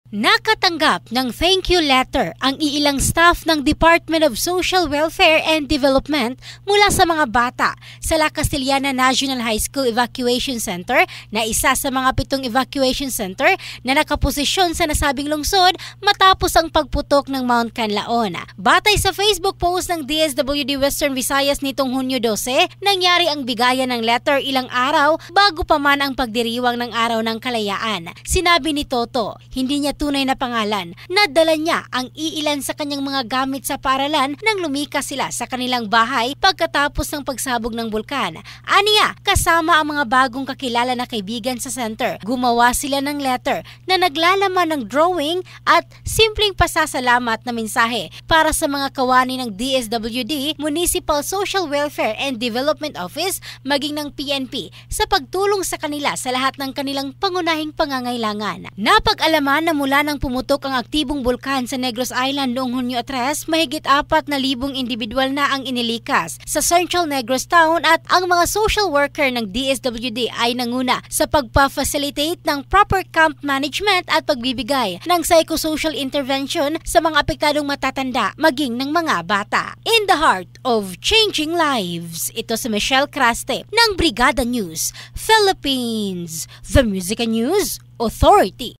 Nakatanggap ng thank you letter ang iilang staff ng Department of Social Welfare and Development mula sa mga bata sa La Castellana National High School Evacuation Center na isa sa mga 7 evacuation center na nakaposisyon sa nasabing lungsod matapos ang pagputok ng Mount Canlaon. Batay sa Facebook post ng DSWD Western Visayas nitong Hunyo 12, nangyari ang bigayan ng letter ilang araw bago pa man ang pagdiriwang ng Araw ng Kalayaan. Sinabi ni Toto, hindi niya tunay na pangalan, nadala niya ang iilan sa kanyang mga gamit sa paaralan nang lumikas sila sa kanilang bahay pagkatapos ng pagsabog ng bulkan. Aniya, kasama ang mga bagong kakilala na kaibigan sa center, gumawa sila ng letter na naglalaman ng drawing at simpleng pasasalamat na mensahe para sa mga kawani ng DSWD, Municipal Social Welfare and Development Office, maging ng PNP sa pagtulong sa kanila sa lahat ng kanilang pangunahing pangangailangan. Napag-alaman na mula nang pumutok ang aktibong bulkan sa Negros Island noong Hunyo 3, mahigit 4,000 individual na ang inilikas sa Central Negros Town at ang mga social worker ng DSWD ay nanguna sa pagpa-facilitate ng proper camp management at pagbibigay ng psychosocial intervention sa mga apektadong matatanda maging ng mga bata. In the heart of changing lives, ito si Michelle Craste ng Brigada News Philippines, the Music and News Authority.